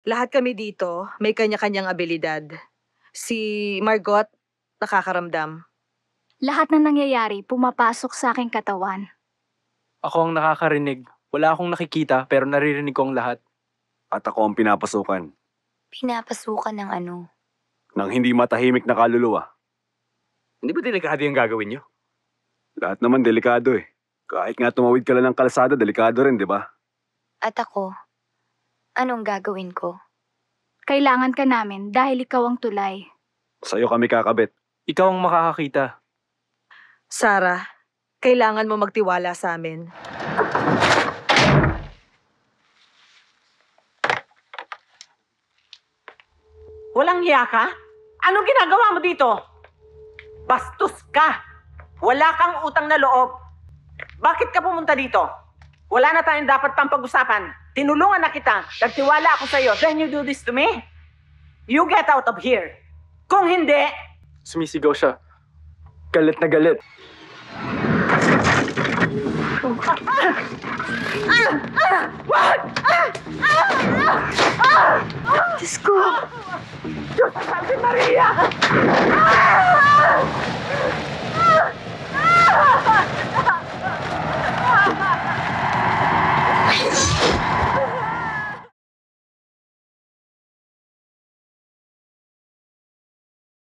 Lahat kami dito may kanya-kanyang abilidad. Si Margot, nakakaramdam. Lahat ng nangyayari pumapasok sa aking katawan. Ako ang nakakarinig. Wala akong nakikita pero naririnig ko ang lahat. At ako ang pinapasukan Pinapasukan ng ano? ng hindi matahimik na kaluluwa. Hindi ba delikado yung gagawin nyo? Lahat naman delikado eh. Kahit nga tumawid ka lang ng kalsada, delikado rin, di ba? At ako? Anong gagawin ko? Kailangan ka namin dahil ikaw ang tulay. Sa'yo kami kakabit. Ikaw ang makakakita. Sarah, kailangan mo magtiwala sa amin. Walang hiya ka? Anong ginagawa mo dito? Bastos ka! Wala kang utang na loob. Bakit ka pumunta dito? Wala na tayong dapat pang pag-usapan. Tinulungan na kita. Nagtiwala ako sa'yo. Then you do this to me? You get out of here. Kung hindi... Sumisigaw siya. Galit na galit. Diyos ko! Diyos sa Santa Maria!